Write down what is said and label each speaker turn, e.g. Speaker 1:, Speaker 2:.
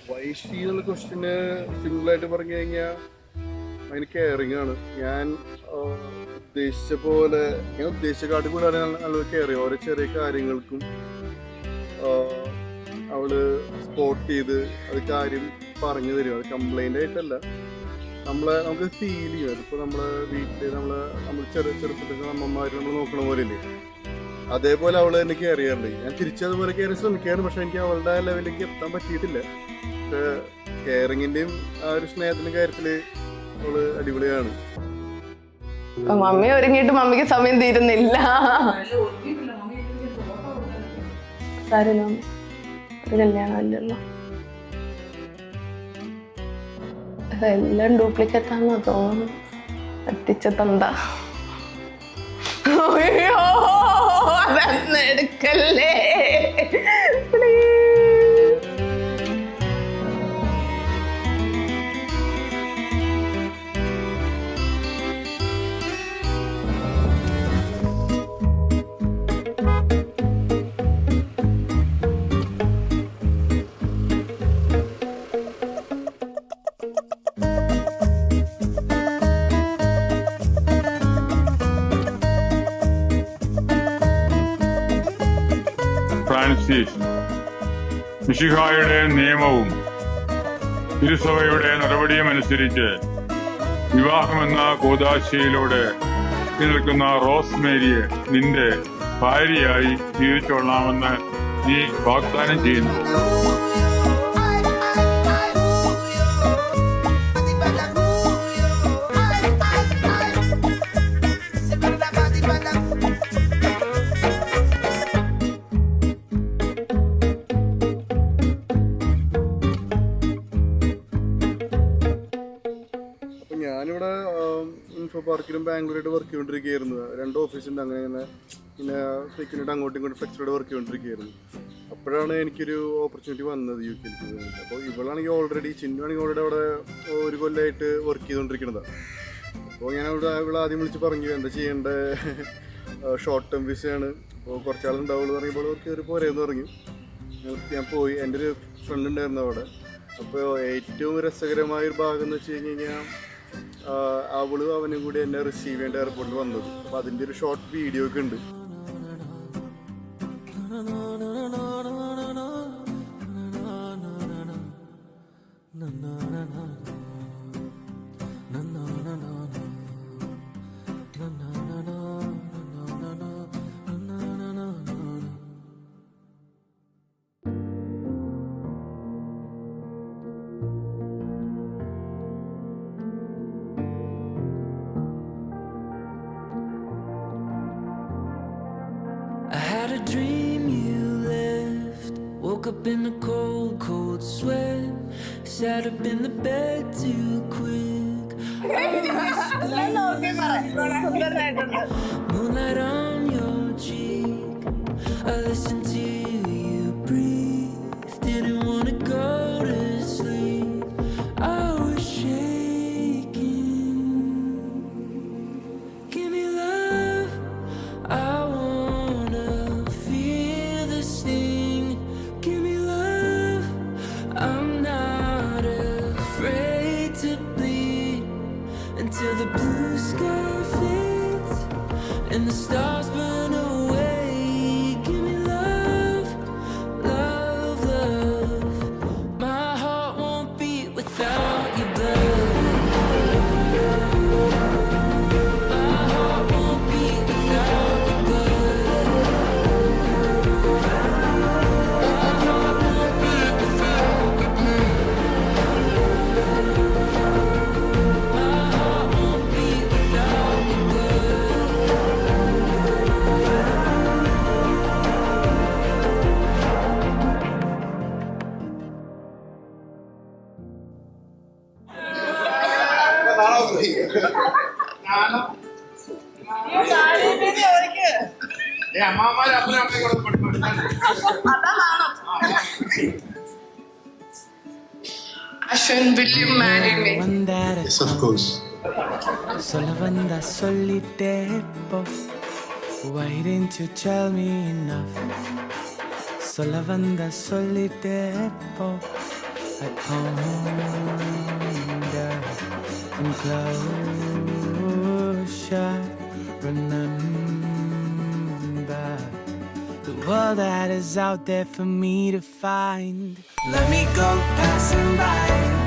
Speaker 1: വൈഷി എന്നുള്ള ക്വസ്റ്റ്യന് സിമ്പിളായിട്ട് പറഞ്ഞു കഴിഞ്ഞാൽ അതിന് കെയറിങ് ആണ്. ഞാൻ ഉദ്ദേശിച്ച പോലെ ഞാൻ ഉദ്ദേശിച്ച കാട്ടി കൂടാതെ നല്ല കെയർ ചെയ്യും. ഓരോ ചെറിയ കാര്യങ്ങൾക്കും അവള് സ്പോട്ട് ചെയ്ത് അത് കാര്യം പറഞ്ഞു തരും. അത് കംപ്ലൈൻ്റ് ആയിട്ടല്ല, നമുക്ക് ഫീൽ ചെയ്യും. അതിപ്പോൾ നമ്മളെ വീട്ടിൽ നമ്മൾ ചെറുപ്പത്തിൽ അമ്മമാർ നമ്മൾ നോക്കണ പോലെ ഇല്ലേ, അതേപോലെ അവള് എന്നെ കെയർ ചെയ്യാറുണ്ട്. ഞാൻ തിരിച്ചതുപോലെ കെയർ ശ്രമിക്കാറുണ്ട്. പക്ഷെ എനിക്ക് അവളുടെ ആ ലെവലിലേക്ക് എത്താൻ പറ്റിയിട്ടില്ല. പക്ഷെ കെയറിങ്ങിന്റെയും ആ ഒരു സ്ഥനത്തിന്റെ കാര്യത്തില് അവള് അടിപൊളിയാണ്.
Speaker 2: മമ്മി ഒരുങ്ങിയിട്ട് മമ്മിക്ക് സമയം തീരുന്നില്ല. ഒരു കല്യാണമല്ലല്ലോ, എല്ലാം ഡ്യൂപ്ലിക്കേറ്റ് ആണെന്ന് തോന്നുന്നു. പറ്റിച്ചതെന്താ? അയ്യോ അതൊന്നും എടുക്കല്ലേ
Speaker 3: ഫ്രാൻസിസ് മിശിഹായുടെ നിയമവും തിരുസഭയുടെ നടപടിയും അനുസരിച്ച് വിവാഹമെന്ന കൂദാശയിലൂടെ നിൽക്കുന്ന റോസ്മേരിയെ നിന്റെ ഭാര്യയായി ജീവിച്ചോളാമെന്ന് നീ വാഗ്ദാനം ചെയ്യുന്നു.
Speaker 1: ഞാനിവിടെ ഇൻഫോ പാർക്കിലും ബാംഗ്ലൂരായിട്ട് വർക്ക് ചെയ്തുകൊണ്ടിരിക്കുകയായിരുന്നു. 2 ഓഫീസുണ്ട്. അങ്ങനെ പിന്നെ ഫ്രീക്വൻ്റ് അങ്ങോട്ടും ഇങ്ങോട്ടും ഫ്ലെക്സിബിളായിട്ട് വർക്ക് ചെയ്തുകൊണ്ടിരിക്കുകയായിരുന്നു. അപ്പോഴാണ് എനിക്കൊരു ഓപ്പർച്യൂണിറ്റി വന്നത് UK വേണ്ടിയിട്ട്. അപ്പോൾ ഇവളാണെങ്കിൽ ഓൾറെഡി അവിടെ 1 കൊല്ലമായിട്ട് വർക്ക് ചെയ്തുകൊണ്ടിരിക്കുന്നതാണ്. അപ്പോൾ ഞാൻ ഇവിടെ ആദ്യം വിളിച്ച് പറഞ്ഞു എന്താ ചെയ്യേണ്ടത്, ഷോർട്ട് ടേം വിസയാണ്, അപ്പോൾ കുറച്ചാളുണ്ടാവുള്ളൂ പറയുമ്പോൾ കയറി പോരെയെന്ന് പറഞ്ഞു. ഞാൻ പോയി. എൻ്റെ ഒരു ഫ്രണ്ട് ഉണ്ടായിരുന്നു അവിടെ. അപ്പോൾ ഏറ്റവും രസകരമായൊരു ഭാഗം എന്ന് വെച്ച് കഴിഞ്ഞാൽ അവനും കൂടി എന്നെ റിസീവ് ചെയ്യേണ്ട എയർപോർട്ടിൽ വന്നത്. അപ്പോൾ അതിൻ്റെ ഒരു ഷോർട്ട് വീഡിയോ ഒക്കെ ഉണ്ട്.
Speaker 4: A dream you left, woke up in a cold, cold sweat, sat up in the bed too quick. Moonlight on your cheek, I listened to you breathe, didn't want to go to sleep, I was shaking. Give me love, I till the blue sky fades and the stars burn away. Give me love, love, love. My heart won't beat without your blood. My heart won't beat without your blood. My heart won't beat without your blood.
Speaker 2: Ashwin, will you marry me?
Speaker 1: Yes, of course.
Speaker 5: Solavanda solitepo, why didn't you tell me enough? Solavanda solitepo, at home, girl. Come closer, remember the world that is out there for me to find. Let me go passing by.